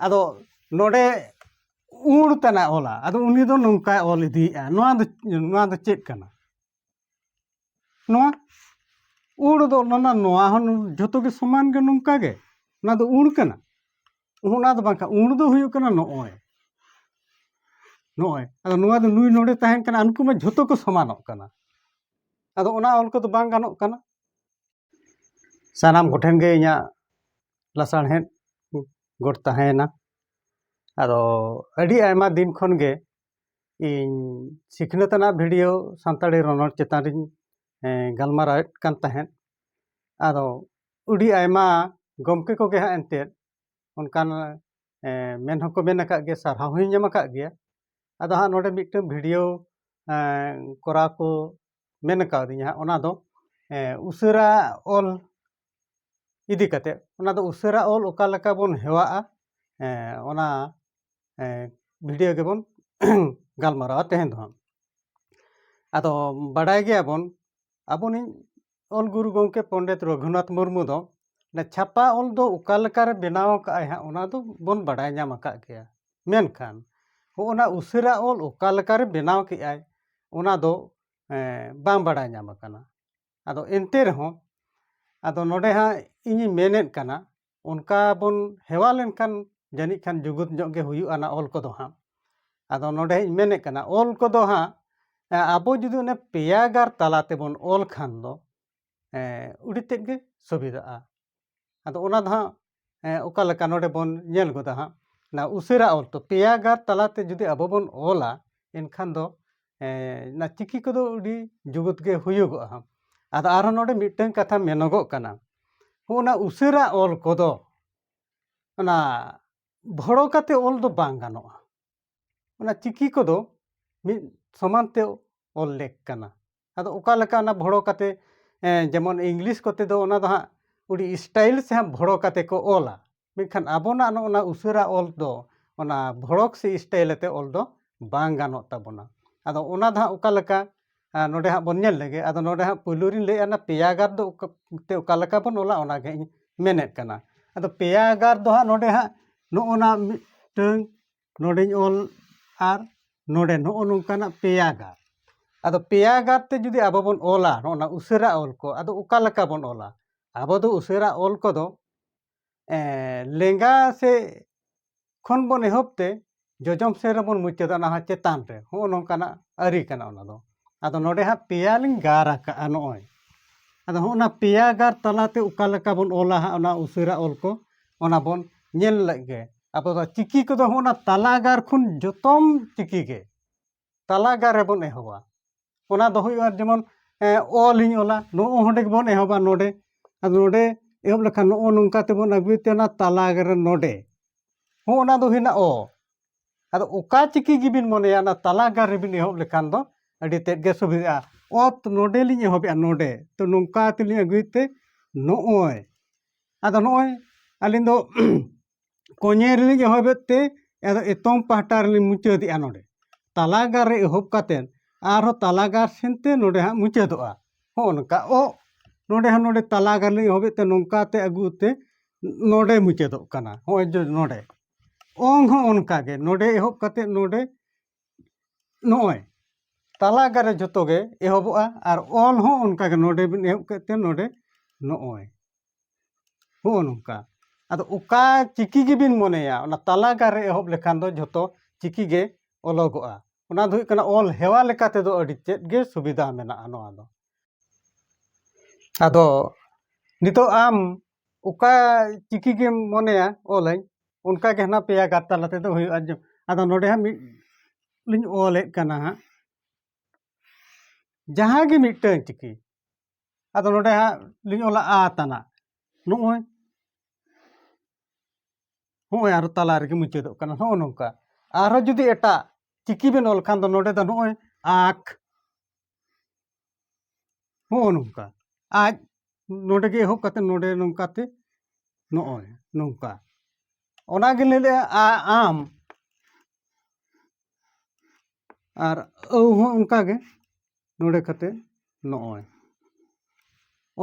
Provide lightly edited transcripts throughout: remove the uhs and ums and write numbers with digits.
ᱟᱫᱚ ᱱᱚᱰᱮ ᱩᱲ ᱛᱟᱱᱟ ᱚᱞᱟ ᱟᱫᱚ ᱩᱱᱤ ᱫᱚ ᱱᱚᱝᱠᱟᱭ ᱚᱞ ᱤᱫᱤᱭᱮᱜᱼᱟ ᱱᱚᱣᱟ ᱫᱚ ᱪᱮᱫ ᱠᱟᱱᱟ ᱱᱚᱣᱟ ᱩᱲ ᱫᱚ ᱱᱚᱣᱟ ᱦᱚᱸ ᱡᱷᱚᱛᱚ ᱜᱮ ᱥᱚᱢᱟᱱ ᱜᱮ ᱱᱚᱝᱠᱟ ᱜᱮ ᱚᱱᱟ ᱫᱚ ᱩᱲ ᱠᱟᱱᱟ ᱚᱱᱟ ᱫᱚ ᱵᱟᱝᱠᱷᱟᱱ ᱩᱲ ᱫᱚ ᱦᱩᱭᱩᱜ ᱠᱟᱱᱟ ᱱᱚᱜᱼᱚᱭ ᱟᱫᱚ ᱱᱚᱣᱟ ᱫᱚ ᱱᱩᱭ ᱱᱚᱰᱮ ᱛᱟᱦᱮᱱ ᱠᱟᱱᱟ ᱩᱱᱠᱩ ᱢᱟ ᱡᱷᱚᱛᱚ ᱠᱚ ᱥᱚᱢᱟᱱᱚᱜ ᱠᱟᱱᱟ ᱟᱫᱚ ᱚᱱᱟ ᱚᱞ ᱠᱚᱫᱚ ᱵᱟᱝ ᱜᱟᱱᱚᱜ ᱠᱟᱱᱟ ᱥᱟᱱᱟᱢ ᱠᱚᱴᱷᱮᱱ ᱜᱮ ᱤᱧᱟᱹᱜ ᱞᱟᱥᱟᱲᱦᱮᱫ ᱜᱚᱴ ᱛᱟᱦᱮᱸᱭᱮᱱᱟ ᱟᱫᱚ ᱟᱹᱰᱤ ᱟᱭᱢᱟ ᱫᱤᱱ ᱠᱷᱚᱱ ᱜᱮ ᱤᱧ ᱥᱤᱠᱷᱱᱟᱹᱛᱟᱱᱟᱜ ᱵᱷᱤᱰᱤᱭᱳ ᱥᱟᱱᱛᱟᱲᱤ ᱨᱚᱱᱚᱲ ᱪᱮᱛᱟᱱ ᱨᱤᱧ ᱜᱟᱞᱢᱟᱨᱟᱣᱮᱫ ᱠᱟᱱ ᱛᱟᱦᱮᱸᱫ ᱟᱫᱚ ᱟᱹᱰᱤ ᱟᱭᱢᱟ ᱜᱚᱢᱠᱮ ᱠᱚᱜᱮ ᱦᱟᱸᱜ ᱮᱱᱛᱮᱫ ᱚᱱᱠᱟᱱ ᱢᱮᱱ ᱦᱚᱸᱠᱚ ᱢᱮᱱ ᱟᱠᱟᱫ ᱜᱮᱭᱟ ᱥᱟᱨᱦᱟᱣ ᱦᱚᱸᱧ ᱧᱟᱢ ᱟᱠᱟᱫ ᱜᱮᱭᱟ ᱟᱫᱚ ᱦᱟᱸᱜ ᱱᱚᱰᱮ ᱢᱤᱫᱴᱟᱝ ᱵᱷᱤᱰᱤᱭᱳ ᱠᱚᱨᱟᱣ ᱠᱚ ᱢᱮᱱ ᱠᱟᱣᱫᱤᱧᱟ ᱦᱟᱸᱜ ᱚᱱᱟ ᱫᱚ ᱩᱥᱟᱹᱨᱟ ᱚᱞ ᱤᱫᱤ ᱠᱟᱛᱮ ᱚᱱᱟ ᱫᱚ ᱩᱥᱟᱹᱨᱟ ᱚᱞ ᱚᱠᱟ ᱞᱮᱠᱟ ᱵᱚᱱ ᱦᱮᱣᱟᱜᱼᱟ ᱚᱱᱟ ᱵᱷᱤᱰᱤᱭᱳ ᱜᱮᱵᱚन ᱜᱟᱞᱢᱟᱨᱟᱣᱟ ᱛᱮᱦᱮᱧ ᱫᱚ ᱦᱟᱸᱜ ᱟᱫᱚ ᱵᱟᱰᱟᱭ ᱜᱮᱭᱟᱵᱚᱱ ᱟᱵᱚᱱᱤᱡ ᱚᱞ ᱜᱩᱨᱩ ᱜᱚᱢᱠᱮ ᱯᱚᱱᱰᱤᱛ ᱨᱚᱜᱷᱩᱱᱟᱛᱷ ᱢᱩᱨᱢᱩ ᱫᱚ ᱪᱷᱟᱯᱟ ᱚᱞ ᱫᱚ ᱚᱠᱟ ᱞᱮᱠᱟᱨᱮ ᱵᱮᱱᱟᱣ ᱟᱠᱟᱜᱼᱟᱭ ᱦᱟᱸᱜ ᱚᱱᱟ ᱫᱚ ᱵᱚᱱ ᱵᱟᱰᱟᱭ ᱧᱟᱢ ᱟᱠᱟᱫ ᱜᱮᱭᱟ ᱢᱮᱱᱠᱷᱟᱱ ᱚᱱᱟ ᱩᱥᱟᱹᱨᱟ ᱚᱞ ᱚᱠᱟ ᱞᱮᱠᱟᱨᱮ ᱵᱮᱱᱟᱣ ᱠᱮᱜᱼᱟᱭ ᱚᱱᱟ ᱫᱚ ᱵᱟᱝ ᱵᱟᱰᱟᱭ ᱧᱟᱢ ᱟᱠᱟᱱᱟ ᱟᱫᱚ ᱮᱱᱛᱮ ᱨᱮᱦᱚᱸ ᱟᱫᱚ ᱱᱚᱰᱮ ᱦᱟᱸᱜ ᱤᱧᱤᱧ ᱢᱮᱱᱮᱫ ᱠᱟᱱᱟ ᱚᱱᱠᱟ ᱵᱚᱱ ᱦᱮᱣᱟ ᱞᱮᱱᱠᱷᱟन ᱡᱟᱹᱱᱤᱡ ᱠᱷᱟᱱ ᱡᱩᱜᱩᱫ ᱧᱚᱜ ᱜᱮ ᱦᱩᱭᱩᱜᱼᱟ ᱚᱱᱟ ᱚᱞ ᱠᱚᱫᱚ ᱦᱟᱸᱜ ᱟᱫᱚ ᱱᱚᱰᱮ ᱤᱧ ᱢᱮᱱᱮᱫ ᱠᱟᱱᱟ ᱚᱞ ᱠᱚᱫᱚ ᱦᱟᱸᱜ ᱟᱵᱚ ᱡᱩᱫᱤ ᱚᱱᱮ ᱯᱮᱭᱟ ᱜᱟᱨ ᱛᱟᱞᱟ ᱛᱮᱵᱚᱱ ᱚᱞ ᱠᱷᱟᱱ ᱫᱚ ᱟᱹᱰᱤ ᱛᱮᱫ ᱜᱮ ᱥᱩᱵᱤᱫᱷᱟᱜᱼᱟ ᱟᱫᱚ ᱚᱱᱟ ᱫᱚ ᱦᱟᱸᱜ ᱚᱠᱟ ᱞᱮᱠᱟ ᱱᱚᱰᱮ ᱵᱚᱱ ᱧᱮᱞ ᱜᱚᱫᱟ ᱦᱟᱸᱜ ᱚᱱᱟ ᱩᱥᱟᱹᱨᱟ ᱚᱞ ᱛᱚ ᱯᱮᱭᱟ ᱜᱟᱨ ᱛᱟᱞᱟᱛᱮ ᱡᱩᱫᱤ ᱟᱵᱚ ᱵᱚᱱ ᱚᱞᱟ ᱮᱱᱠᱷᱟᱱ ᱫᱚ ᱚᱱᱟ ᱪᱤᱠᱤ ᱠᱚᱫᱚ ᱟᱹᱰᱤ ᱡᱩᱜᱩᱫ ᱜᱮ ᱦᱩᱭᱩᱜᱚᱜᱼᱟ ᱦᱟᱸᱜ ᱟᱫᱚ ᱟᱨᱦᱚᱸ ᱱᱚᱰᱮ ᱢᱤᱫᱴᱟᱝ ᱠᱟᱛᱷᱟ ᱢᱮᱱᱚᱜᱚᱜ ᱠᱟᱱᱟ ᱚᱱᱟ ᱩᱥᱟᱹᱨᱟ ᱚᱞ ᱠᱚᱫᱚ ᱚᱱᱟ ᱵᱷᱚᱲᱚ ᱠᱟᱛᱮ ᱚᱞ ᱫᱚ ᱵᱟᱝ ᱜᱟᱱᱚᱜᱼᱟ ᱚᱱᱟ ᱪᱤᱠᱤ ᱠᱚᱫᱚ ᱢᱤᱫ ᱥᱚᱢᱟᱱ te ᱚᱞ ᱞᱮᱠ ᱠᱟᱱᱟ ᱟᱫᱚ ᱚᱠᱟ ᱞᱮᱠᱟ ᱚᱱᱟ ᱵᱷᱚᱲᱚ ᱠᱟᱛᱮ ᱡᱮᱢᱚᱱ ᱤᱝᱞᱤᱥ ᱠᱚᱛᱮ ᱫᱚ ᱚᱱᱟ ᱫᱚ ᱦᱟᱸᱜ ᱟᱹᱰᱤ ᱥᱴᱟᱭᱤᱞ ᱥᱮ ᱦᱟᱸᱜ ᱵᱷᱚᱲᱚ ᱠᱟᱛᱮ ᱠᱚ ᱚᱞᱟ ᱢᱮᱱᱠᱷᱟन ᱟᱵᱚᱱᱟᱜ ᱚᱱᱟ ᱩᱥᱟᱹᱨᱟ ᱚᱞ ᱫᱚ ᱚᱱᱟ ᱵᱷᱚᱲᱚᱠ ᱥᱮ ᱥᱴᱟᱭᱤᱞ ᱟᱛᱮ ᱚᱞ ᱫᱚ ᱵᱟᱝ ᱜᱟᱱᱚᱜ ᱛᱟᱵᱚᱱᱟ ᱟᱫᱚ ᱚᱱᱟ ᱫᱚ ᱦᱟᱸᱜ ᱚᱠᱟ ᱞᱮᱠᱟ ᱱᱚᱰᱮ ᱦᱟᱸᱜ ᱵᱚᱱ ᱧᱮᱞ ᱞᱮᱜᱮ ᱟᱫᱚ ᱱᱚᱰᱮ ᱦᱟᱸᱜ ᱯᱳᱭᱞᱳ ᱨᱤᱧ ᱞᱟᱹᱭᱮᱫᱼᱟ ᱚᱱᱟ ᱯᱮᱭᱟ ᱜᱟᱨ ᱫᱚ ᱚᱠᱟ ᱞᱮᱠᱟ ᱵᱚᱱ ᱚᱞᱟ ᱚᱱᱟᱜᱮ ᱤᱧ ᱢᱮᱱᱮᱫ ᱠᱟᱱᱟ ᱟᱫᱚ ᱯᱮᱭᱟ ᱜᱟᱨ ᱫᱚ ᱦᱟᱸᱜ ᱱᱚᱰᱮ ᱦᱟᱸᱜ ᱱᱚᱜᱼᱚᱱᱟ ᱢᱤᱫᱴᱟᱝ ᱱᱚᱰᱮᱧ ᱚᱞ ᱟᱨ ᱱᱚᱰᱮ ᱱᱚᱜᱼᱚ ᱱᱚᱝᱠᱟᱱᱟᱜ ᱯᱮᱭᱟ ᱜᱟᱨ ᱟᱫᱚ ᱯᱮᱭᱟ ᱜᱟᱨ ᱛᱮ ᱡᱩᱫᱤ ᱟᱵᱚ ᱵᱚᱱ ᱚᱞᱟ ᱱᱚᱜᱼᱚ ᱩᱥᱟᱹᱨᱟ ᱚᱞ ko ᱟᱫᱚ ᱚᱠᱟ ᱞᱮᱠᱟ ᱵᱚᱱ ᱚᱞᱟ ᱟᱵᱚ ᱫᱚ ᱩᱥᱟᱹᱨᱟ ᱚᱞ ᱠᱚᱫᱚ ᱞᱮᱸᱜᱟ ᱥᱮ ᱠᱷᱚᱱ ᱵᱚᱱ ᱮᱦᱚᱵ ᱛᱮ ᱡᱚᱡᱚᱢ ᱥᱮᱫ ᱨᱮᱵᱚᱱ ᱢᱩᱪᱟᱹᱫᱟ ᱚᱱᱟ ᱦᱚᱸ ᱪᱮᱛᱟᱱ ᱨᱮ ᱱᱚᱜᱼᱚ ᱱᱚᱝᱠᱟᱱᱟᱜ ᱟᱹᱨᱤ ᱠᱟᱱᱟ ᱚᱱᱟ ᱫᱚ ᱟᱫᱚ ᱱᱚᱰᱮ ᱦᱟᱸᱜ ᱯᱮᱭᱟ ᱞᱤᱧ ᱜᱟᱨ ᱟᱠᱟᱜᱼᱟ ᱱᱚᱜᱼᱚᱭ ᱟᱫᱚ ᱦᱚᱸᱜᱼᱚ ᱱᱟ ᱯᱮᱭᱟ ᱜᱟᱨ ᱛᱟᱞᱟᱛᱮ ᱚᱠᱟ ᱞᱮᱠᱟ ᱵᱚᱱ ᱚᱞᱟ ᱦᱟᱸᱜ ᱚᱱᱟ ᱩᱥᱟᱹᱨᱟ ᱚᱞ ko ᱚᱱᱟ ᱵᱚᱱ ᱧᱮᱞ ᱞᱮᱜᱮ ᱟᱵᱚ ᱫᱚ ᱪᱤᱠᱤ ᱠᱚᱫᱚ ᱚᱱᱟ ᱛᱟᱞᱟ ᱜᱟᱨ ᱠᱷᱚᱱ ᱡᱚᱛᱚᱢ ᱪᱤᱠᱤ ᱜᱮ ᱛᱟᱞᱟ ᱜᱟᱨ ᱨᱮᱵᱚᱱ ᱮᱦᱚᱵᱟ ᱚᱱᱟ ᱫᱚ ᱦᱩᱭᱩᱜᱼᱟ ᱡᱮᱢᱚᱱ ᱚᱞᱤᱧ ᱚᱞᱟ ᱱᱚᱸᱰᱮ ᱜᱮᱵᱚᱱ ᱮᱦᱚᱵᱟ ᱱᱚᱸᱰᱮ ᱟᱫᱚ ᱱᱚᱸᱰᱮ ᱮᱦᱚᱵ ᱞᱮᱠᱷᱟन ᱱᱚᱜᱼᱚ ᱱᱚᱝᱠᱟ ᱛᱮᱵᱚᱱ ᱟᱹᱜᱩᱭ ᱛᱮ ᱚᱱᱟ ᱛᱟᱞᱟ ᱨᱮ ᱱᱚᱸᱰᱮ ᱦᱚᱸ ᱚᱱᱟ ᱫᱚ ᱦᱩᱭᱱᱟ ᱚ ᱟᱫᱚ ᱚᱠᱟ ᱪᱤᱠᱤ ᱜᱮᱵᱤᱱ ᱢᱚᱱᱮᱭᱟ ᱚᱱᱟ ᱛᱟᱞᱟ ᱜᱟᱨ ᱨᱮᱵᱤᱱ ᱮᱦᱚᱵ ᱞᱮᱠᱷᱟन ᱫᱚ ᱟᱹᱰᱤ ᱛᱮᱫ ᱜᱮ ᱥᱩᱵᱤᱫᱷᱟᱜᱼᱟ ᱚᱛ ᱱᱚᱸᱰᱮ ᱞᱤᱧ ᱮᱦᱚᱵᱮᱜᱼᱟ ᱱᱚᱸᱰᱮ ᱛᱚ ᱱᱚᱝᱠᱟ ᱛᱮᱞᱤᱧ ᱟᱹᱜᱩᱭ ᱛᱮ ᱱᱚᱜᱼᱚᱭ ᱟᱫᱚ ᱱᱚᱜᱼᱚᱭ ᱟᱹᱞᱤᱧ ᱫᱚ ᱠᱚᱧᱮ ᱨᱮᱞᱤᱧ ᱮᱦᱚᱵᱮᱫ ᱛᱮ ᱟᱫᱚ ᱮᱛᱚᱢ ᱯᱟᱦᱴᱟ ᱨᱮᱞᱤᱧ ᱢᱩᱪᱟᱹᱫᱮᱜᱼᱟ ᱱᱚᱸᱰᱮ ᱛᱟᱞᱟ ᱜᱟᱨ ᱨᱮ ᱮᱦᱚᱵ ᱠᱟᱛᱮᱫ ᱟᱨᱦᱚᱸ ᱛᱟᱞᱟ ᱜᱟᱨ ᱥᱮᱱᱛᱮ ᱱᱚᱸᱰᱮ ᱦᱟᱸᱜ ᱢᱩᱪᱟᱹᱫᱚᱜᱼᱟ ᱦᱚᱸᱜᱼᱚ ᱱᱚᱝᱠᱟ ᱱᱚᱸᱰᱮ ᱦᱚᱸ ᱱᱚᱸᱰᱮ ᱛᱟᱞᱟ ᱜᱟᱨ ᱞᱤᱧ ᱮᱦᱚᱵᱮᱫ ᱛᱮ ᱱᱚᱝᱠᱟ ᱛᱮ ᱟᱹᱜᱩ ᱛᱮ ᱱᱚᱸᱰᱮ ᱢᱩᱪᱟᱹᱫᱚᱜ ᱠᱟᱱᱟ ᱦᱚᱸᱜᱼᱚᱭ ᱱᱚᱸᱰᱮ ᱚᱝ ᱦᱚᱸ ᱚᱱᱠᱟᱜᱮ ᱱᱚᱸᱰᱮ ᱮᱦᱚᱵ ᱠᱟᱛᱮᱫ ᱱᱚᱸᱰᱮ ᱱᱚᱜᱼᱚᱭ ᱛᱟᱞᱟ ᱜᱟᱨ ᱨᱮ ᱡᱚᱛᱚ ᱜᱮ ᱮᱦᱚᱵᱚᱜᱼᱟ ᱟᱨ ᱚᱞ ᱦᱚᱸ ᱚᱱᱠᱟᱜᱮ ᱱᱚᱸᱰᱮ ᱵᱤᱱ ᱮᱦᱚᱵ ᱠᱮᱫ ᱛᱮ ᱱᱚᱸᱰे ᱱᱚᱜᱼᱚᱭ ᱦᱚᱸᱜᱼᱚ ᱱᱚᱝᱠᱟ ᱟᱫᱚ ᱚᱠᱟ ᱪᱤᱠᱤ ᱜᱮᱵᱤᱱ ᱢᱚᱱᱮᱭᱟ ᱚᱱᱟ ᱛᱟᱞᱟ ᱜᱟᱨ ᱨᱮ ᱮᱦᱚᱵ ᱞᱮᱠᱷᱟᱱ ᱫᱚ ᱡᱷᱚᱛᱚ ᱪᱤᱠᱤ ᱜᱮ ᱚᱞᱚᱜᱚᱜᱼᱟ ᱚᱱᱟ ᱫᱚ ᱦᱩᱭᱩᱜ ᱠᱟᱱᱟ ᱚᱞ ᱦᱮᱣᱟ ᱞᱮᱠᱟ ᱛᱮᱫᱚ ᱟᱹᱰᱤ ᱛᱮᱫ ᱜᱮ ᱥᱩᱵᱤᱫᱷᱟ ᱢᱮᱱᱟᱜᱼᱟ ᱱᱚᱣᱟ ᱫᱚ ᱟᱫᱚ ᱱᱤᱛᱚᱜ ᱟᱢ ᱚᱠᱟ ᱪᱤᱠᱤ ᱜᱮᱢ ᱢᱚᱱᱮᱭᱟ ᱚᱞᱟᱹᱧ ᱚᱱᱠᱟ ᱜᱮ ᱦᱟᱱᱟ ᱯᱮᱭᱟ ᱜᱟᱨ ᱛᱟᱞᱟ ᱛᱮᱫᱚ ᱦᱩᱭᱩᱜᱼᱟ ᱟᱫᱚ ᱱᱚᱰᱮ ᱦᱟᱸᱜ ᱢᱤᱫ ᱞᱤᱧ ᱚᱞᱮᱫ ᱠᱟᱱᱟ ᱦᱟᱸᱜ ᱡᱟᱦᱟᱸ ᱜᱮ ᱢᱤᱫᱴᱟᱝ ᱪᱤᱠᱤ ᱟᱫᱚ ᱱᱚᱰᱮ ᱦᱟᱸᱜ ᱞᱤᱧ ᱚᱞᱟ ᱟ ᱛᱟᱱᱟᱜ ᱱᱚᱜᱼᱚᱭ ᱦᱚᱸᱜᱼᱚᱭ ᱟᱨ ᱛᱟᱞᱟ ᱨᱮᱜᱮ ᱢᱩᱪᱟᱹᱫᱚᱜ ᱠᱟᱱᱟ ᱱᱚᱜᱼᱚ ᱱᱚᱝᱠᱟ ᱟᱨᱦᱚᱸ ᱡᱩᱫᱤ ᱮᱴᱟᱜ ᱪᱤᱠᱤ ᱵᱮᱱ ᱚᱞ ᱠᱷᱟᱱ ᱫᱚ ᱱᱚᱰᱮ ᱫᱚ ᱱᱚᱜᱼᱚᱭ ᱟᱸᱠ ᱦᱚᱸᱜᱼᱚ ᱱᱚᱝᱠᱟ ᱟᱡ ᱱᱚᱰᱮ ᱜᱮ ᱮᱦᱚᱵ ᱠᱟᱛᱮᱫ ᱱᱚᱰᱮ ᱱᱚᱝᱠᱟᱛᱮ ᱱᱚᱜᱼᱚᱭ ᱱᱚᱝᱠᱟ ᱚᱱᱟᱜᱮ ᱞᱟᱹᱭ ᱞᱮᱜᱼᱟ ᱟᱢ ᱟᱨ ᱟᱹᱣ ᱦᱚᱸ ᱚᱱᱠᱟᱜᱮ ᱱᱚᱰᱮ ᱠᱟᱛᱮᱫ ᱱᱚᱜᱼᱚᱭ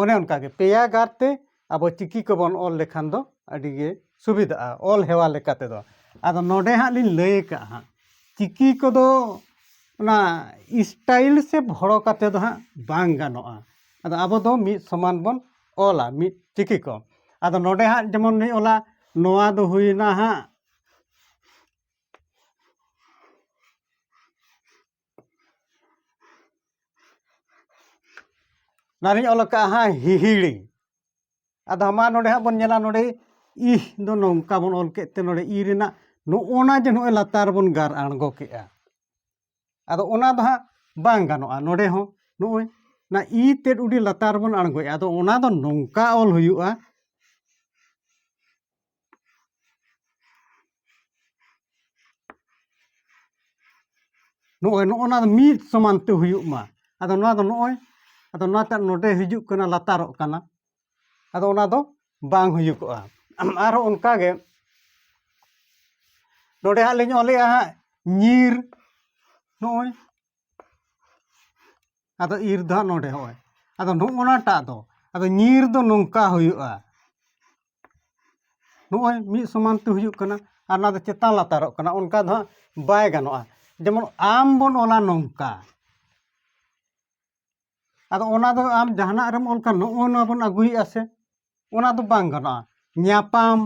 ᱚᱱᱮ ᱚᱱᱠᱟᱜᱮ ᱯᱮᱭᱟ ᱜᱟᱨ ᱛᱮ ᱟᱵᱚ ᱪᱤᱠᱤ ᱠᱚᱵᱚᱱ ᱚᱞ ᱞᱮᱠᱷᱟᱱ ᱫᱚ ᱟᱹᱰᱤ ᱜᱮ ᱥᱩᱵᱤᱫᱷᱟᱜᱼᱟ ᱚᱞ ᱦᱮᱣᱟ ᱞᱮᱠᱟ ᱛᱮᱫᱚ ᱟᱫᱚ ᱱᱚᱰᱮ ᱦᱟᱸᱜ ᱞᱤᱧ ᱞᱟᱹᱭ ᱠᱟᱜᱼᱟ ᱦᱟᱸᱜ ᱪᱤᱠᱤ ᱠᱚᱫᱚ ᱚᱱᱟ ᱥᱴᱟᱭᱤᱞ ᱥᱮ ᱵᱷᱚᱲᱚ ᱠᱟᱛᱮ ᱫᱚ ᱦᱟᱸᱜ ᱵᱟᱝ ᱜᱟᱱᱚᱜᱼᱟ ᱟᱫᱚ ᱟᱵᱚ ᱫᱚ ᱢᱤᱫ ᱥᱚᱢᱟᱱ ᱵᱚᱱ ᱚᱞᱟ ᱢᱤᱫ ᱪᱤᱠᱤ ᱠᱚ ᱟᱫᱚ ᱱᱚᱰᱮ ᱦᱟᱸᱜ ᱡᱮᱢᱚᱱ ᱞᱤᱧ ᱚᱞᱟ ᱱᱚᱣᱟ ᱫᱚ ᱦᱩᱭᱱᱟ ᱦᱟᱸᱜ ᱱᱟᱨᱤᱧ ᱚᱞ ᱠᱟᱜᱼᱟ ᱦᱟᱸᱜ ᱦᱤᱦᱤᱲᱤ ᱟᱫᱚ ᱢᱟ ᱱᱚᱰᱮ ᱦᱟᱸᱜ ᱵᱚᱱ ᱧᱮᱞᱟ ᱱᱚᱰᱮ ᱤᱦ ᱫᱚ ᱱᱚᱝᱠᱟ ᱵᱚᱱ ᱚᱞ ᱠᱮᱫ ᱛᱮ ᱱᱚᱰᱮ ᱤ ᱨᱮᱱᱟᱜ ᱱᱚᱜᱼᱚᱱᱟ ᱡᱮ ᱱᱚᱜᱼᱚᱭ ᱞᱟᱛᱟᱨ ᱵᱚᱱ ᱜᱟᱨ ᱟᱬᱜᱚ ᱠᱮᱜᱼᱟ ᱟᱫᱚ ᱚᱱᱟ ᱫᱚ ᱦᱟᱸᱜ ᱵᱟᱝ ᱜᱟᱱᱚᱜᱼᱟ ᱱᱚᱰᱮ ᱦᱚᱸ ᱱᱚᱜᱼᱚᱭ ᱚᱱᱟ ᱤ ᱛᱮᱫ ᱩᱰᱤ ᱞᱟᱛᱟᱨ ᱵᱚᱱ ᱟᱬᱜᱚᱭᱟ ᱟᱫᱚ ᱚᱱᱟ ᱫᱚ ᱱᱚᱝᱠᱟ ᱚᱞ ᱦᱩᱭᱩᱜᱼᱟ ᱱᱚᱜᱼᱚᱭ ᱫᱚ ᱢᱤᱫ ᱥᱚᱢᱟᱱ ᱛᱮ ᱦᱩᱭᱩᱜ ᱢᱟ ᱟᱫᱚ ᱱᱚᱣᱟ ᱫᱚ ᱱᱚᱜᱼᱚᱭ ᱟᱫᱚ ᱱᱚᱣᱟᱛᱮ ᱱᱚᱰᱮ ᱦᱤᱡᱩᱜ ᱠᱟᱱᱟ ᱞᱟᱛᱟᱨᱚᱜ ᱠᱟᱱᱟ ᱟᱫᱚ ᱚᱱᱟ ᱫᱚ ᱵᱟᱝ ᱦᱩᱭᱩᱜᱚᱜᱼᱟ ᱟᱨᱦᱚᱸ ᱚᱱᱠᱟᱜᱮ ᱱᱚᱰᱮ ᱦᱟᱸᱜ ᱞᱤᱧ ᱚᱞᱮᱜᱼᱟ ᱦᱟᱸᱜ ᱧᱤᱨ ᱱᱚᱜᱼᱚᱭ ᱟᱫᱚ ᱤᱨ ᱫᱚ ᱦᱟᱸᱜ ᱱᱚᱰᱮ ᱦᱚᱸᱜᱼᱚᱭ ᱟᱫᱚ ᱱᱚᱜᱼᱚᱱᱟᱴᱟᱜ ᱫᱚ ᱟᱫᱚ ᱧᱤᱨ ᱫᱚ ᱱᱚᱝᱠᱟ ᱦᱩᱭᱩᱜᱼᱟ ᱱᱚᱜᱼᱚᱭ ᱢᱤᱫ ᱥᱚᱢᱟᱱ ᱛᱮ ᱦᱩᱭᱩᱜ ᱠᱟᱱᱟ ᱟᱨ ᱚᱱᱟ ᱫᱚ ᱪᱮᱛᱟᱱ ᱞᱟᱛᱟᱨᱚᱜ ᱠᱟᱱᱟ ᱚᱱᱠᱟ ᱫᱚ ᱦᱟᱸᱜ ᱵᱟᱭ ᱜᱟᱱᱚᱜᱼᱟ ᱡᱮᱢᱚᱱ ᱟᱢ ᱵᱚᱱ ᱚᱞᱟ ᱱᱚᱝᱠᱟ ᱟᱫᱚ ᱚᱱᱟ ᱫᱚ ᱟᱢ ᱡᱟᱦᱟᱱᱟᱜ ᱨᱮᱢ ᱚᱞ ᱠᱷᱟᱱ ᱱᱚᱜᱼᱚ ᱱᱚᱣᱟ ᱵᱚᱱ ᱟᱹᱜᱩᱭᱮᱫᱼᱟ ᱥᱮ ᱚᱱᱟ ᱫᱚ ᱵᱟᱝ ᱜᱟᱱᱚᱜᱼᱟ ᱧᱟᱯᱟᱢ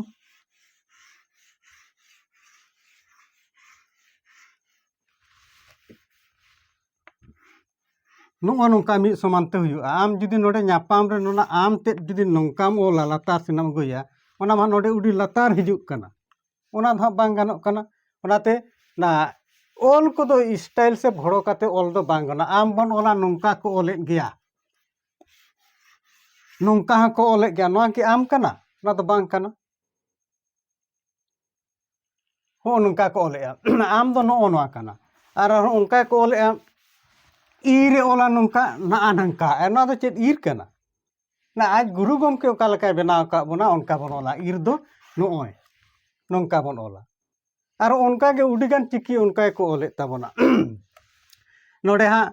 ᱱᱚᱜᱼᱚ ᱱᱚᱝᱠᱟ ᱢᱤᱫ ᱥᱚᱢᱟᱱ ᱛᱮ ᱦᱩᱭᱩᱜᱼᱟ ᱟᱢ ᱡᱩᱫᱤ ᱱᱚᱰᱮ ᱧᱟᱯᱟᱢ ᱨᱮ ᱱᱚᱣᱟ ᱟᱢ ᱛᱮᱫ ᱡᱩᱫᱤ ᱱᱚᱝᱠᱟᱢ ᱚᱞᱟ ᱞᱟᱛᱟᱨ ᱥᱮᱱᱮᱢ ᱟᱹᱜᱩᱭᱟ ᱚᱱᱟ ᱢᱟ ᱱᱚᱰᱮ ᱩᱰᱤ ᱞᱟᱛᱟᱨ ᱦᱤᱡᱩᱜ ᱠᱟᱱᱟ ᱚᱱᱟ ᱫᱚ ᱦᱟᱸᱜ ᱵᱟᱝ ᱜᱟᱱᱚᱜ ᱠᱟᱱᱟ ᱚᱱᱟᱛᱮ ᱚᱱᱟ ᱚᱞ ᱠᱚᱫᱚ ᱥᱴᱟᱭᱤᱞ ᱥᱮ ᱵᱷᱚᱲᱚ ᱠᱟᱛᱮ ᱚᱞ ᱫᱚ ᱵᱟᱝ ᱜᱟᱱᱚᱜᱼᱟ ᱟᱢ ᱵᱚᱱ ᱚᱞᱟ ᱱᱚᱝᱠᱟ ᱠᱚ ᱚᱞᱮᱫ ᱜᱮᱭᱟ ᱱᱚᱝᱠᱟ ᱦᱚᱸᱠᱚ ᱚᱞᱮᱫ ᱜᱮᱭᱟ ᱱᱚᱣᱟ ᱠᱤ ᱟᱢ ᱠᱟᱱᱟ ᱚᱱᱟ ᱫᱚ ᱵᱟᱝ ᱠᱟᱱᱟ ᱦᱚᱸ ᱱᱚᱝᱠᱟ ᱠᱚ ᱚᱞᱮᱜᱼᱟ ᱟᱢ ᱫᱚ ᱱᱚᱜᱼᱚ ᱱᱚᱣᱟ ᱠᱟᱱᱟ ᱟᱨ ᱚᱱᱠᱟ ᱠᱚ ᱚᱞᱮᱜᱼᱟ ᱤᱨᱮ ᱚᱞᱟ ᱱᱚᱝᱠᱟ ᱱᱟᱜᱼᱟ ᱱᱚᱝᱠᱟ ᱱᱚᱣᱟ ᱫᱚ ᱪᱮᱫ ᱤᱨ ᱠᱟᱱᱟ ᱱᱟ ᱟᱡ ᱜᱩᱨᱩ ᱜᱚᱢᱠᱮ ᱚᱠᱟ ᱞᱮᱠᱟᱭ ᱵᱮᱱᱟᱣ ᱟᱠᱟᱫ ᱵᱚᱱᱟ ᱚᱱᱠᱟ ᱵᱚᱱ ᱚᱞᱟ ᱤᱨ ᱫᱚ ᱱᱚᱜᱼᱚᱭ ᱱᱚᱝᱠᱟ ᱵᱚᱱ ᱚᱞᱟ ᱟᱨ ᱚᱱᱠᱟᱜᱮ ᱩᱰᱤᱜᱟᱱ ᱪᱤᱠᱤ ᱚᱱᱠᱟ ᱜᱮᱠᱚ ᱚᱞᱮᱫ ᱛᱟᱵᱚᱱᱟ ᱱᱚᱰᱮ ᱦᱟᱸᱜ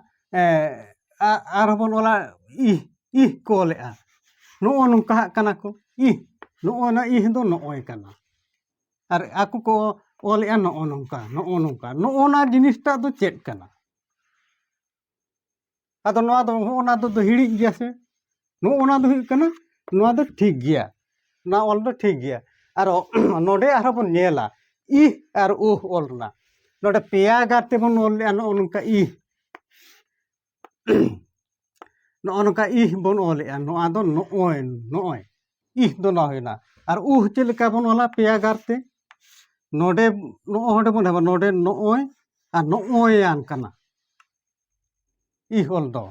ᱟᱨᱦᱚᱸ ᱵᱚᱱ ᱚᱞᱟ ᱤᱦ ᱠᱚ ᱚᱞᱮᱜᱼᱟ ᱱᱚᱜᱼᱚ ᱱᱚᱝᱠᱟ ᱦᱟᱸᱜ ᱠᱟᱱᱟ ᱠᱚ ᱱᱚᱜᱼᱚ ᱱᱟ ᱤᱦ ᱫᱚ ᱱᱚᱜᱼᱚᱭ ᱠᱟᱱᱟ ᱟᱨ ᱟᱠᱚ ᱠᱚ ᱚᱞᱮᱜᱼᱟ ᱱᱚᱜᱼᱚ ᱱᱚᱝᱠᱟ ᱱᱚᱜᱼᱚ ᱱᱟ ᱡᱤᱱᱤᱥᱴᱟᱜ ᱫᱚ ᱪᱮᱫ ᱠᱟᱱᱟ ᱟᱫᱚ ᱱᱚᱣᱟ ᱫᱚ ᱱᱚᱜᱼᱚ ᱱᱟ ᱫᱚ ᱦᱤᱲᱤᱡ ᱜᱮᱭᱟ ᱥᱮ ᱱᱚᱜᱼᱚ ᱱᱟ ᱫᱚ ᱦᱩᱭᱩᱜ ᱠᱟᱱᱟ ᱱᱚᱣᱟ ᱫᱚ ᱴᱷᱤᱠ ᱜᱮᱭᱟ ᱱᱚᱣᱟ ᱚᱞ ᱫᱚ ᱴᱷᱤক ᱜᱮᱭᱟ ᱟᱨ ᱱᱚᱰᱮ ᱟᱨᱦᱚᱸ ᱵᱚᱱ ᱧᱮᱞᱟ ᱤᱦ ᱟᱨ ᱚᱞ ᱨᱮᱱᱟᱜ ᱱᱚᱰᱮ ᱯᱮᱭᱟ ᱜᱟᱨ ᱛᱮᱵᱚᱱ ᱚᱞ ᱞᱮᱜᱼᱟ ᱱᱚᱜᱼᱚ ᱱᱚᱝᱠᱟ ᱱᱚᱜᱼᱚ ᱱᱚᱝᱠᱟ ᱤᱦ ᱵᱚᱱ ᱚᱞᱮᱜᱼᱟ ᱱᱚᱣᱟ ᱫᱚ ᱱᱚᱜᱼᱚᱭ ᱤᱦ ᱫᱚ ᱱᱚᱣᱟ ᱦᱩᱭᱱᱟ ᱟᱨ ᱪᱮᱫ ᱞᱮᱠᱟ ᱵᱚᱱ ᱚᱞᱟ ᱯᱮᱭᱟ ᱜᱟᱨ ᱛᱮ ᱱᱚᱰᱮ ᱱᱚᱰᱮ ᱵᱚᱱ ᱮᱢᱟ ᱱᱚᱰᱮ ᱱᱚᱜᱼᱚᱭ ᱟᱨ ᱱᱚᱜᱼᱚᱭᱟᱱ ᱠᱟᱱᱟ ᱤᱦ ᱚᱞ ᱫᱚ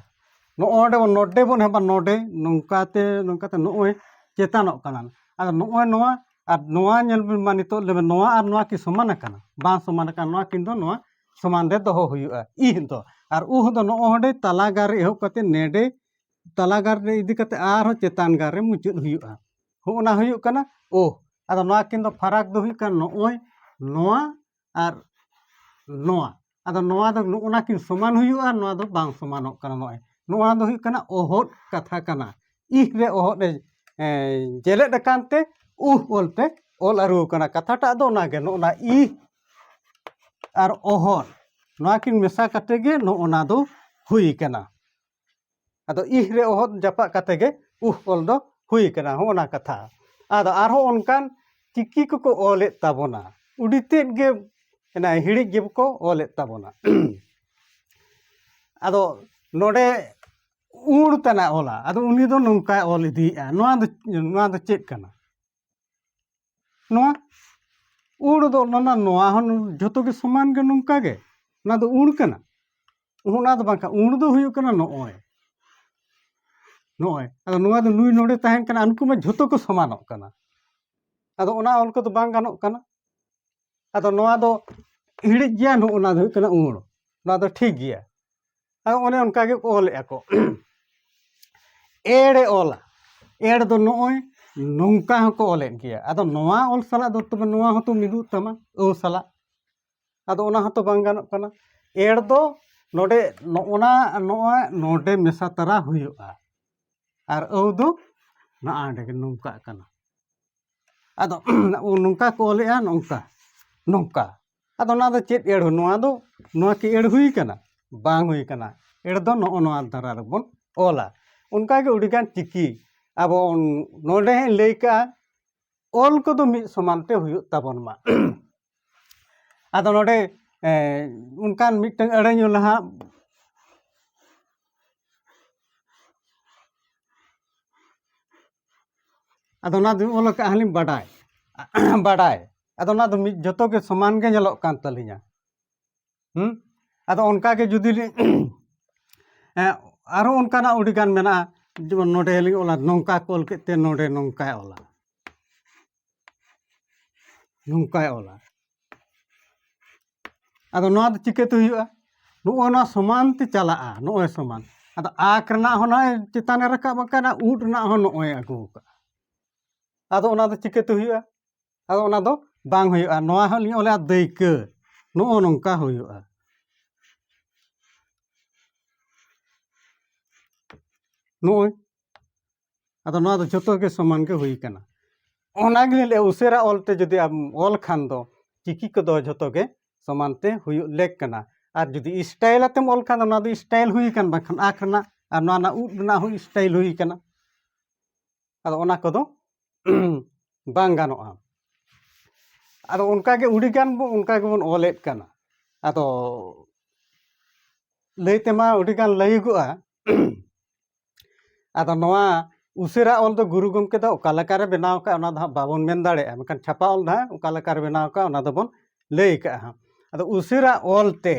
ᱱᱚᱰᱮ ᱵᱚᱱ ᱮᱢᱟ ᱱᱚᱰᱮ ᱱᱚᱝᱠᱟᱛᱮ ᱱᱚᱜᱼᱚᱭ ᱪᱮᱛᱟᱱᱚᱜ ᱠᱟᱱᱟ ᱟᱫᱚ ᱱᱚᱜᱼᱚᱭ ᱱᱚᱣᱟ ᱟᱨ ᱱᱚᱣᱟ ᱧᱮᱞ ᱵᱤᱱ ᱢᱟ ᱱᱤᱛᱚᱜ ᱞᱮᱵᱮᱱ ᱱᱚᱣᱟ ᱟᱨ ᱱᱚᱣᱟ ᱠᱤ ᱥᱚᱢᱟᱱ ᱟᱠᱟᱱᱟ ᱵᱟᱝ ᱥᱚᱢᱟᱱ ᱟᱠᱟᱱᱟ ᱱᱚᱣᱟ ᱠᱤᱱ ᱫᱚ ᱱᱚᱣᱟ ᱥᱚᱢᱟᱱ ᱨᱮ ᱫᱚᱦᱚ ᱦᱩᱭᱩᱜᱼᱟ ᱤᱦ ᱫᱚ ᱟᱨ ᱫᱚ ᱱᱚᱜᱼᱚᱭ ᱛᱟᱞᱟ ᱜᱟᱨ ᱨᱮ ᱮᱦᱚᱵ ᱠᱟᱛᱮ ᱱᱮᱰᱮ ᱛᱟᱞᱟ ᱜᱟᱨ ᱨᱮ ᱤᱫᱤ ᱠᱟᱛᱮ ᱟᱨᱦᱚᱸ ᱪᱮᱛᱟᱱ ᱜᱟᱨ ᱨᱮ ᱢᱩᱪᱟᱹᱫ ᱦᱩᱭᱩᱜᱼᱟ ᱚᱱᱟ ᱦᱩᱭᱩᱜ ᱠᱟᱱᱟ ᱟᱫᱚ ᱱᱚᱣᱟ ᱠᱤᱱ ᱫᱚ ᱯᱷᱟᱨᱟᱠ ᱫᱚ ᱦᱩᱭᱩᱜ ᱠᱟᱱᱟ ᱱᱚᱜᱼᱚᱭ ᱱᱚᱣᱟ ᱟᱨ ᱱᱚᱣᱟ ᱟᱫᱚ ᱱᱚᱣᱟ ᱫᱚ ᱱᱚᱜᱼᱚᱱᱟ ᱠᱤᱱ ᱥᱚᱢᱟᱱ ᱦᱩᱭᱩᱜᱼᱟ ᱱᱚᱣᱟ ᱫᱚ ᱵᱟᱝ ᱥᱚᱢᱟᱱᱚᱜ ᱠᱟᱱᱟ ᱱᱚᱣᱟ ᱫᱚ ᱦᱩᱭᱩᱜ ᱠᱟᱱᱟ ᱚᱦᱚᱫ ᱠᱟᱛᱷᱟ ᱠᱟᱱᱟ ᱤᱦ ᱨᱮ ᱚᱦᱚᱫ ᱡᱮᱞᱮᱫ ᱟᱠᱟᱱ ᱛᱮ ᱚᱞᱛᱮ ᱚᱞ ᱟᱹᱨᱩ ᱟᱠᱟᱱᱟ ᱠᱟᱛᱷᱟᱴᱟᱜ ᱫᱚ ᱚᱱᱟᱜᱮ ᱱᱚᱜᱼᱚᱱᱟ ᱤᱦ ᱟᱨ ᱚᱦᱚᱫ ᱱᱚᱣᱟ ᱠᱤᱱ ᱢᱮᱥᱟ ᱠᱟᱛᱮ ᱜᱮ ᱱᱚᱜᱼᱚᱱᱟ ᱫᱚ ᱦᱩᱭ ᱠᱟᱱᱟ ᱟᱫᱚ ᱤᱦ ᱨᱮ ᱚᱦᱚᱫ ᱡᱟᱯᱟᱜ ᱠᱟᱛᱮ ᱜᱮ ᱚᱞ ᱫᱚ ᱦᱩᱭ ᱠᱟᱱᱟ ᱦᱚᱸᱜᱼᱚᱱᱟ ᱠᱟᱛᱷᱟ ᱟᱫᱚ ᱟᱨᱦᱚᱸ ᱚᱱᱠᱟᱱ ᱪᱤᱠᱤ ᱠᱚᱠᱚ ᱚᱞᱮᱫ ᱛᱟᱵᱚᱱᱟ ᱩᱰᱤ ᱛᱮᱫ ᱜᱮ ᱦᱤᱲᱤᱡ ᱜᱮᱠᱚ ᱚᱞᱮᱫ ᱛᱟᱵᱚᱱᱟ ᱟᱫᱚ ᱱᱚᱰᱮ ᱛᱟᱱᱟᱜ ᱚᱞᱟ ᱟᱫᱚ ᱩᱱᱤ ᱫᱚ ᱱᱚᱝᱠᱟᱭ ᱚᱞ ᱤᱫᱤᱭᱮᱜᱼᱟ ᱱᱚᱣᱟ ᱫᱚ ᱪᱮᱫ ᱠᱟᱱᱟ ᱱᱚᱣᱟ ᱫᱚ ᱱᱚᱣᱟ ᱦᱚᱸ ᱡᱷᱚᱛᱚ ᱜᱮ ᱥᱚᱢᱟᱱ ᱜᱮ ᱱᱚᱝᱠᱟ ᱜᱮ ᱚᱱᱟ ᱫᱚ ᱠᱟᱱᱟ ᱚᱱᱟ ᱫᱚ ᱵᱟᱝ ᱠᱟᱱᱟ ᱫᱚ ᱦᱩᱭᱩᱜ ᱠᱟᱱᱟ ᱱᱚᱜᱼᱚᱭ ᱟᱫᱚ ᱱᱚᱣᱟ ᱫᱚ ᱱᱩᱭ ᱱᱚᱰᱮ ᱛᱟᱦᱮᱱ ᱠᱟᱱᱟ ᱩᱱᱠᱩ ᱢᱟ ᱡᱷᱚᱛᱚ ᱠᱚ ᱥᱚᱢᱟᱱᱚᱜ ᱠᱟᱱᱟ ᱟᱫᱚ ᱚᱱᱟ ᱚᱞ ᱠᱚᱫᱚ ᱵᱟᱝ ᱜᱟᱱᱚᱜ ᱠᱟᱱᱟ ᱟᱫᱚ ᱱᱚᱣᱟ ᱫᱚ ᱦᱤᱲᱤᱡ ᱜᱮᱭᱟ ᱱᱚᱜᱼᱚᱱᱟ ᱫᱚ ᱦᱩᱭᱩᱜ ᱠᱟᱱᱟ ᱱᱚᱣᱟ ᱫᱚ ᱴᱷᱤᱠ ᱜᱮᱭᱟ ᱟᱫᱚ ᱚᱱᱮ ᱚᱱᱠᱟ ᱜᱮᱠᱚ ᱚᱞᱮᱜᱼᱟ ᱠᱚ ᱮᱲᱮ ᱚᱞᱟ ᱮᱲ ᱫᱚ ᱱᱚᱜᱼᱚᱭ ᱱᱚᱝᱠᱟ ᱦᱚᱸᱠᱚ ᱚᱞᱮᱫ ᱜᱮᱭᱟ ᱟᱫᱚ ᱱᱚᱣᱟ ᱚᱞ ᱥᱟᱞᱟᱜ ᱫᱚ ᱛᱚᱵᱮ ᱱᱚᱣᱟ ᱦᱚᱸᱛᱚ ᱢᱤᱫᱚᱜ ᱛᱟᱢᱟ ᱥᱟᱞᱟᱜ ᱟᱫᱚ ᱚᱱᱟ ᱦᱚᱸᱛᱚ ᱵᱟᱝ ᱜᱟᱱᱚᱜ ᱠᱟᱱᱟ ᱮᱲ ᱫᱚ ᱱᱚᱰᱮ ᱱᱚᱰᱮ ᱢᱮᱥᱟ ᱛᱟᱨᱟ ᱦᱩᱭᱩᱜᱼᱟ ᱟᱨ ᱫᱚ ᱱᱚᱜᱼᱚᱸᱰᱮ ᱜᱮ ᱱᱚᱝᱠᱟᱜ ᱠᱟᱱᱟ ᱟᱫᱚ ᱱᱚᱝᱠᱟ ᱠᱚ ᱚᱞᱮᱜᱼᱟ ᱱᱚᱝᱠᱟ ᱱᱚᱝᱠᱟ ᱟᱫᱚ ᱚᱱᱟ ᱫᱚ ᱪᱮᱫ ᱮᱲ ᱱᱚᱣᱟ ᱠᱤ ᱮᱲ ᱦᱩᱭ ᱠᱟᱱᱟ ᱵᱟᱝ ᱦᱩᱭ ᱠᱟᱱᱟ ᱮᱲ ᱫᱚ ᱱᱚᱣᱟ ᱫᱷᱟᱨᱟ ᱨᱮᱵᱚᱱ ᱚᱞᱟ ᱚᱱᱠᱟᱜᱮ ᱟᱹᱰᱤᱜᱟᱱ ᱪᱤᱠᱤ ᱟᱵᱚ ᱱᱚᱰᱮ ᱞᱟᱹᱭ ᱠᱟᱜᱼᱟ ᱚᱞ ᱠᱚᱫᱚ ᱢᱤᱫ ᱥᱚᱢᱟᱱ ᱛᱮ ᱦᱩᱭᱩᱜ ᱛᱟᱵᱚᱱ ᱢᱟ ᱟᱫᱚ ᱱᱚᱰᱮ ᱚᱱᱠᱟᱱ ᱢᱤᱫᱴᱟᱝ ᱟᱹᱲᱟᱹᱧ ᱚᱞᱟ ᱦᱟᱸᱜ ᱟᱫᱚ ᱚᱱᱟ ᱫᱚ ᱚᱞ ᱠᱟᱜᱼᱟ ᱦᱟᱸᱜ ᱞᱤᱧ ᱵᱟᱰᱟᱭ ᱟᱫᱚ ᱚᱱᱟ ᱫᱚ ᱢᱤᱫ ᱡᱚᱛᱚ ᱜᱮ ᱥᱚᱢᱟᱱ ᱜᱮ ᱧᱮᱞᱚᱜ ᱠᱟᱱ ᱛᱟᱹᱞᱤᱧᱟ ᱟᱫᱚ ᱚᱱᱠᱟᱜᱮ ᱡᱩᱫᱤ ᱟᱨᱦᱚᱸ ᱚᱱᱠᱟᱱᱟᱜ ᱟᱹᱰᱤᱜᱟᱱ ᱢᱮᱱᱟᱜᱼᱟ ᱡᱮᱢᱚᱱ ᱱᱚᱰᱮ ᱞᱤᱧ ᱚᱞᱟ ᱱᱚᱝᱠᱟ ᱠᱚ ᱚᱞ ᱠᱮᱫ ᱛᱮ ᱱᱚᱰᱮ ᱱᱚᱝᱠᱟᱭ ᱚᱞᱟ ᱱᱚᱝᱠᱟᱭ ᱚᱞᱟ ᱟᱫᱚ ᱱᱚᱣᱟ ᱫᱚ ᱪᱤᱠᱟᱹᱛᱮ ᱦᱩᱭᱩᱜᱼᱟ ᱱᱚᱜᱼᱚᱭ ᱱᱚᱣᱟ ᱥᱚᱢᱟᱱ ᱛᱮ ᱪᱟᱞᱟᱜᱼᱟ ᱱᱚᱜᱼᱚᱭ ᱥᱚᱢᱟᱱ ᱟᱫᱚ ᱟᱸᱠ ᱨᱮᱱᱟᱜ ᱦᱚᱸ ᱱᱚᱜᱼᱚᱭ ᱪᱮᱛᱟᱱᱮ ᱨᱟᱠᱟᱵ ᱟᱠᱟᱱᱟ ᱩᱫ ᱨᱮᱱᱟᱜ ᱦᱚᱸ ᱱᱚᱜᱼᱚᱭ ᱟᱹᱜᱩ ᱟᱠᱟᱜᱼᱟ ᱟᱫᱚ ᱚᱱᱟ ᱫᱚ ᱪᱤᱠᱟᱹᱛᱮ ᱦᱩᱭᱩᱜᱼᱟ ᱟᱫᱚ ᱚᱱᱟ ᱫᱚ ᱵᱟᱝ ᱦᱩᱭᱩᱜᱼᱟ ᱱᱚᱣᱟ ᱦᱚᱸ ᱞᱤᱧ ᱚᱞᱟ ᱫᱟᱹᱭᱠᱟᱹ ᱱᱚᱜᱼᱚ ᱱᱚᱝᱠᱟ ᱦᱩᱭᱩᱜᱼᱟ ᱱᱚᱜᱼᱚᱭ ᱟᱫᱚ ᱱᱚᱣᱟ ᱫᱚ ᱡᱚᱛᱚ ᱜᱮ ᱥᱚᱢᱟᱱ ᱜᱮ ᱦᱩᱭ ᱠᱟᱱᱟ ᱚᱱᱟ ᱜᱮᱞᱤᱧ ᱞᱟᱹᱭᱟ ᱩᱥᱟᱹᱨᱟ ᱚᱞᱛᱮ ᱡᱩᱫᱤ ᱟᱢ ᱚᱞ ᱠᱷᱟᱱ ᱫᱚ ᱪᱤᱠᱤ ᱠᱚᱫᱚ ᱡᱚᱛᱚ ᱜᱮ ᱥᱚᱢᱟᱱ ᱛᱮ ᱦᱩᱭᱩᱜ ᱞᱮᱠ ᱠᱟᱱᱟ ᱟᱨ ᱡᱩᱫᱤ ᱥᱴᱟᱭᱤᱞ ᱟᱛᱮᱢ ᱚᱞ ᱠᱷᱟᱱ ᱚᱱᱟ ᱫᱚ ᱥᱴᱟᱭᱤᱞ ᱦᱩᱭ ᱠᱟᱱ ᱵᱟᱝᱠᱷᱟन ᱟᱸᱠ ᱨᱮᱱᱟᱜ ᱟᱨ ᱱᱚᱣᱟ ᱨᱮᱱᱟᱜ ᱩᱫ ᱨᱮᱱᱟᱜ ᱦᱚᱸ ᱥᱴᱟᱭᱤᱞ ᱦᱩᱭ ᱠᱟᱱᱟ ᱟᱫᱚ ᱚᱱᱟ ᱠᱚᱫᱚ ᱵᱟᱝ ᱜᱟᱱᱚᱜᱼᱟ ᱟᱫᱚ ᱚᱱᱠᱟᱜᱮ ᱟᱹᱰᱤᱜᱟᱱ ᱚᱱᱠᱟ ᱜᱮᱵᱚᱱ ᱚᱞᱮᱫ ᱠᱟᱱᱟ ᱟᱫᱚ ᱞᱟᱹᱭ ᱛᱮᱢᱟ ᱟᱹᱰᱤᱜᱟᱱ ᱞᱟᱹᱭᱟᱹᱜᱚᱜᱼᱟ ᱟᱫᱚ ᱱᱚᱣᱟ ᱩᱥᱟᱹᱨᱟ ᱚᱞ ᱫᱚ ᱜᱩᱨᱩ ᱜᱚᱢᱠᱮ ᱫᱚ ᱚᱠᱟ ᱞᱮᱠᱟᱨᱮ ᱵᱮᱱᱟᱣ ᱠᱟᱜᱼᱟ ᱚᱱᱟ ᱫᱚ ᱦᱟᱸᱜ ᱵᱟᱵᱚᱱ ᱢᱮᱱ ᱫᱟᱲᱮᱭᱟᱜᱼᱟ ᱢᱮᱱᱠᱷᱟᱱ ᱪᱷᱟᱯᱟ ᱚᱞ ᱫᱚ ᱦᱟᱸᱜ ᱚᱠᱟ ᱞᱮᱠᱟᱨᱮ ᱵᱮᱱᱟᱣ ᱠᱟᱜᱼᱟ ᱚᱱᱟ ᱫᱚᱵᱚᱱ ᱞᱟᱹᱭ ᱠᱟᱜᱼᱟ ᱦᱟᱸᱜ ᱟᱫᱚ ᱩᱥᱟᱹᱨᱟ ᱚᱞᱛᱮ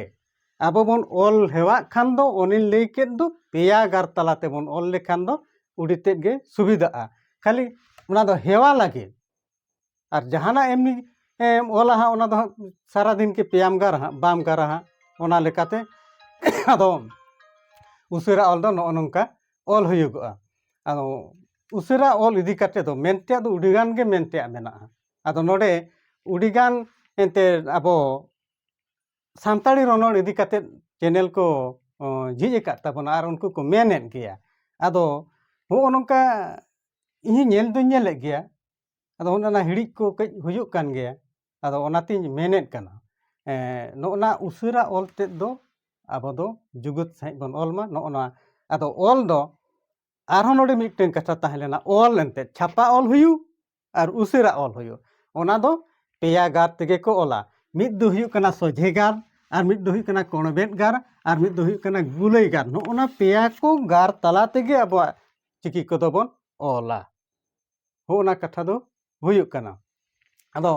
ᱟᱵᱚ ᱵᱚᱱ ᱚᱞ ᱦᱮᱣᱟᱜ ᱠᱷᱟᱱ ᱫᱚ ᱚᱱᱮᱧ ᱞᱟᱹᱭ ᱠᱮᱫ ᱫᱚ ᱯᱮᱭᱟ ᱜᱟᱨ ᱛᱟᱞᱟ ᱛᱮᱵᱚᱱ ᱚᱞ ᱞᱮᱠᱷᱟᱱ ᱫᱚ ᱟᱹᱰᱤ ᱛᱮᱫ ᱜᱮ ᱥᱩᱵᱤᱫᱷᱟᱜᱼᱟ ᱠᱷᱟᱹᱞᱤ ᱚᱱᱟ ᱫᱚ ᱦᱮᱣᱟ ᱞᱟᱹᱜᱤᱫ ᱟᱨ ᱡᱟᱦᱟᱱᱟᱜ ᱮᱢᱱᱤ ᱚᱞᱟ ᱦᱟᱸᱜ ᱚᱱᱟ ᱫᱚ ᱦᱟᱸᱜ ᱥᱟᱨᱟᱫᱤᱱ ᱠᱤ ᱯᱮᱭᱟᱢ ᱜᱟᱨᱟ ᱦᱟᱸᱜ ᱵᱟᱢ ᱜᱟᱨᱟ ᱦᱟᱸᱜ ᱚᱱᱟ ᱞᱮᱠᱟᱛᱮ ᱟᱫᱚ ᱩᱥᱟᱹᱨᱟ ᱚᱞ ᱫᱚ ᱱᱚᱜᱼᱚ ᱱᱚᱝᱠᱟ ᱚᱞ ᱦᱩᱭᱩᱜᱚᱜᱼᱟ ᱟᱫᱚ ᱩᱥᱟᱹᱨᱟ ᱚᱞ ᱤᱫᱤ ᱠᱟᱛᱮ ᱫᱚ ᱢᱮᱱᱛᱮᱭᱟᱜ ᱫᱚ ᱟᱹᱰᱤᱜᱟᱱ ᱜᱮ ᱢᱮᱱᱛᱮᱭᱟᱜ ᱢᱮᱱᱟᱜᱼᱟ ᱟᱫᱚ ᱱᱚᱰᱮ ᱟᱹᱰᱤᱜᱟᱱ ᱮᱱᱛᱮᱫ ᱟᱵᱚ ᱥᱟᱱᱛᱟᱲᱤ ᱨᱚᱱᱚᱲ ᱤᱫᱤ ᱠᱟᱛᱮ ᱪᱮᱱᱮᱞ ko ᱡᱷᱤᱡ ᱟᱠᱟᱫ ᱛᱟᱵᱚᱱᱟ ᱟᱨ ᱩᱱᱠᱩ ᱠᱚ ᱢᱮᱱᱮᱫ ᱜᱮᱭᱟ ᱟᱫᱚ ᱱᱚᱜᱼᱚ ᱱᱚᱝᱠᱟ ᱤᱧ ᱧᱮᱞ ᱫᱩᱧ ᱧᱮᱞᱮᱫ ᱜᱮᱭᱟ ᱟᱫᱚ ᱚᱱᱟ ᱦᱤᱲᱤᱡ ᱠᱚ ᱠᱟᱹᱡ ᱦᱩᱭᱩᱜ ᱠᱟᱱ ᱜᱮᱭᱟ ᱟᱫᱚ ᱚᱱᱟᱛᱤᱧ ᱢᱮᱱᱮᱫ ᱠᱟᱱᱟ ᱱᱚᱜᱼᱚ ᱩᱥᱟᱹᱨᱟ ᱚᱞ ᱛᱮᱫ ᱫᱚ ᱟᱵᱚ ᱫᱚ ᱡᱩᱜᱩᱫ ᱥᱟᱺᱦᱤᱡ ᱵᱚᱱ ᱚᱞ ᱢᱟ ᱱᱚᱜᱼᱚ ᱱᱚᱣᱟ ᱟᱫᱚ ᱚᱞ ᱫᱚ ᱟᱨᱦᱚᱸ ᱱᱚᱰᱮ ᱢᱤᱫᱴᱮᱱ ᱠᱟᱛᱷᱟ ᱛᱟᱦᱮᱸ ᱞᱮᱱᱟ ᱚᱞ ᱮᱱᱛᱮᱫ ᱪᱷᱟᱯᱟ ᱚᱞ ᱦᱩᱭᱩᱜ ᱟᱨ ᱩᱥᱟᱹᱨᱟ ᱚᱞ ᱦᱩᱭᱩᱜ ᱚᱱᱟ ᱫᱚ ᱯᱮᱭᱟ ᱜᱟᱨ ᱛᱮᱜᱮ ᱠᱚ ᱚᱞᱟ ᱢᱤᱫ ᱫᱚ ᱦᱩᱭᱩᱜ ᱠᱟᱱᱟ ᱥᱚᱡᱷᱮ ᱜᱟᱨ ᱟᱨ ᱢᱤᱫ ᱫᱚ ᱦᱩᱭᱩᱜ ᱠᱟᱱᱟ ᱠᱚᱬᱵᱮᱫ ᱜᱟᱨ ᱟᱨ ᱢᱤᱫ ᱫᱚ ᱦᱩᱭᱩᱜ ᱠᱟᱱᱟ ᱜᱩᱞᱟᱹᱭ ᱜᱟᱨ ᱱᱚᱜᱼᱚ ᱯᱮᱭᱟ ᱠᱚ ᱜᱟᱨ ᱛᱟᱞᱟ ᱛᱮᱜᱮ ᱟᱵᱚᱣᱟᱜ ᱪᱤᱠᱤ ᱠᱚᱫᱚ ᱵᱚᱱ ᱚᱞᱟ ᱦᱚᱸᱜᱼᱚ ᱠᱟᱛᱷᱟ ᱫᱚ ᱦᱩᱭᱩᱜ ᱠᱟᱱᱟ ᱟᱫᱚ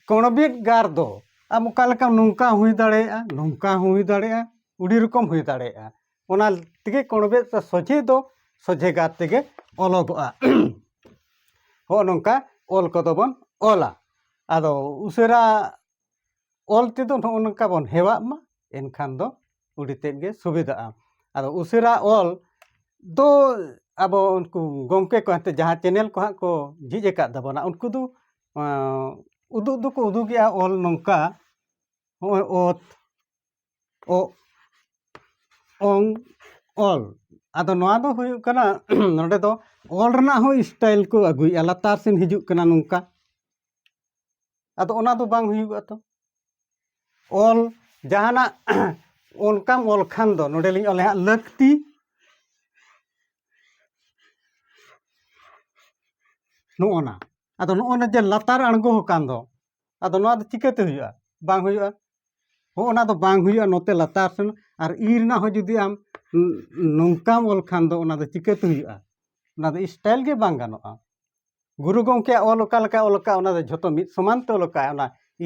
ᱠᱚᱬᱵᱮᱫ ᱜᱟᱨ ᱫᱚ ᱟᱢ ᱚᱠᱟ ᱞᱮᱠᱟ ᱱᱚᱝᱠᱟ ᱦᱩᱭ ᱫᱟᱲᱮᱭᱟᱜᱼᱟ ᱱᱚᱝᱠᱟ ᱦᱩᱭ ᱫᱟᱲᱮᱭᱟᱜᱼᱟ ᱟᱹᱰᱤ ᱨᱚᱠᱚᱢ ᱦᱩᱭ ᱫᱟᱲᱮᱭᱟᱜᱼᱟ ᱚᱱᱟ ᱛᱮᱜᱮ ᱠᱚᱬᱵᱮᱫ ᱥᱚᱡᱷᱮ ᱫᱚ ᱥᱚᱡᱷᱮ ᱜᱟᱨ ᱛᱮᱜᱮ ᱚᱞᱚᱜᱚᱜᱼᱟ ᱦᱚᱸᱜᱼᱚ ᱱᱚᱝᱠᱟ ᱚᱞ ᱠᱚᱫᱚ ᱵᱚᱱ ᱚᱞᱟ ᱟᱫᱚ ᱩᱥᱟᱹᱨᱟ ᱚᱞ ᱛᱮᱫᱚ ᱱᱚᱜᱼᱚ ᱱᱚᱝᱠᱟ ᱵᱚᱱ ᱦᱮᱣᱟᱜ ᱢᱟ ᱮᱱᱠᱷᱟᱱ ᱫᱚ ᱟᱹᱰᱤ ᱛᱮᱫ ᱜᱮ ᱥᱩᱵᱤᱫᱷᱟᱜᱼᱟ ᱟᱫᱚ ᱩᱥᱟᱹᱨᱟ ᱚᱞ ᱫᱚ ᱟᱵᱚ ᱩᱱᱠᱩ ᱜᱚᱢᱠᱮ ᱠᱚ ᱦᱟᱱᱛᱮ ᱡᱟᱦᱟᱸ ᱪᱮᱱᱮᱞ ko ᱦᱟᱸᱜ ᱠᱚ ᱡᱷᱤᱡ ᱟᱠᱟᱫ ᱛᱟᱵᱚᱱᱟ ᱩᱱᱠᱩ ᱫᱚ ᱩᱫᱩᱜ ᱫᱚᱠᱚ ᱩᱫᱩᱜᱮᱜᱼᱟ ᱚᱞ ᱱᱚᱝᱠᱟ ᱦᱚᱸᱜᱼᱚᱭ ᱚᱛ ᱚᱝ ᱚᱞ ᱟᱫᱚ ᱱᱚᱣᱟ ᱫᱚ ᱦᱩᱭᱩᱜ ᱠᱟᱱᱟ ᱱᱚᱰᱮ ᱫᱚ ᱚᱞ ᱨᱮᱱᱟᱜ ᱦᱚᱸ ᱥᱴᱟᱭᱤᱞ ᱠᱚ ᱟᱹᱜᱩᱭᱮᱜᱼᱟ ᱞᱟᱛᱟᱨ ᱥᱮᱱ ᱦᱤᱡᱩᱜ ᱠᱟᱱᱟ ᱱᱚᱝᱠᱟ ᱟᱫᱚ ᱚᱱᱟ ᱫᱚ ᱵᱟᱝ ᱦᱩᱭᱩᱜᱚᱜᱼᱟ ᱛᱚ ᱚᱞ ᱡᱟᱦᱟᱱᱟᱜ ᱚᱱᱠᱟᱢ ᱚᱞ ᱠᱷᱟᱱ ᱫᱚ ᱱᱚᱰᱮ ᱞᱤᱧ ᱚᱞᱟ ᱦᱟᱸᱜ ᱞᱟᱹᱠᱛᱤ ᱱᱚᱜᱼᱚᱱᱟ ᱟᱫᱚ ᱱᱚᱜᱼᱚᱱᱟ ᱡᱮ ᱞᱟᱛᱟᱨ ᱟᱬᱜᱚ ᱟᱠᱟᱱ ᱫᱚ ᱟᱫᱚ ᱱᱚᱣᱟ ᱫᱚ ᱪᱤᱠᱟᱹᱛᱮ ᱦᱩᱭᱩᱜᱼᱟ ᱵᱟᱝ ᱦᱩᱭᱩᱜᱼᱟ ᱚᱱᱟ ᱫᱚ ᱵᱟᱝ ᱦᱩᱭᱩᱜᱼᱟ ᱱᱚᱛᱮ ᱞᱟᱛᱟᱨ ᱥᱮᱱ ᱟᱨ ᱤ ᱨᱮᱱᱟᱜ ᱦᱚᱸ ᱡᱩᱫᱤ ᱟᱢ ᱱᱚᱝᱠᱟᱢ ᱚᱞ ᱠᱷᱟᱱ ᱫᱚ ᱚᱱᱟ ᱫᱚ ᱪᱤᱠᱟᱹᱛᱮ ᱦᱩᱭᱩᱜᱼᱟ ᱚᱱᱟ ᱫᱚ ᱥᱴᱟᱭᱤᱞ ᱜᱮ ᱵᱟᱝ ᱜᱟᱱᱚᱜᱼᱟ ᱜᱩᱨᱩ ᱜᱚᱢᱠᱮᱭᱟᱜ ᱚᱞ ᱚᱠᱟ ᱞᱮᱠᱟ ᱚᱞ ᱟᱠᱟᱫ ᱚᱱᱟ ᱫᱚ ᱡᱷᱚᱛᱚ ᱢᱤᱫ ᱥᱚᱢᱟᱱ te ᱚᱞ ᱟᱠᱟᱫ ᱚᱱᱟ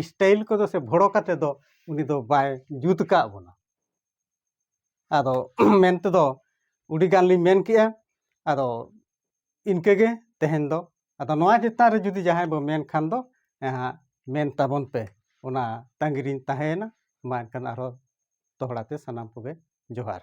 ᱥᱴᱟᱭᱤᱞ ᱠᱚᱫᱚ ᱥᱮ ᱵᱷᱚᱲᱚ ᱠᱟᱛᱮ ᱫᱚ ᱩᱱᱤ ᱫᱚ ᱵᱟᱭ ᱡᱩᱛ ᱟᱠᱟᱫ ᱵᱚᱱᱟ ᱟᱫᱚ ᱢᱮᱱ ᱛᱮᱫᱚ ᱟᱹᱰᱤ ᱜᱟᱱ ᱞᱤᱧ ᱢᱮᱱ ᱠᱮᱜᱼᱟ ᱟᱫᱚ ᱤᱱᱠᱟᱹᱜᱮ ᱛᱮᱦᱮᱧ ᱫᱚ ᱟᱫᱚ ᱱᱚᱣᱟ ᱪᱮᱛᱟᱱ ᱨᱮ ᱡᱩᱫᱤ ᱡᱟᱦᱟᱸᱭ ᱵᱚ ᱢᱮᱱ ᱠᱷᱟᱱ ᱫᱚ ᱢᱮᱱ ᱛᱟᱵᱚᱱ ᱯᱮ ᱚᱱᱟ ᱛᱟᱺᱜᱤ ᱨᱤᱧ ᱛᱟᱦᱮᱸᱭᱮᱱᱟ ᱢᱟ ᱮᱱᱠᱷᱟᱱ ᱟᱨᱦᱚᱸ ᱫᱚᱦᱲᱟ ᱛᱮ ᱥᱟᱱᱟᱢ ᱠᱚᱜᱮ ᱡᱚᱦᱟᱨ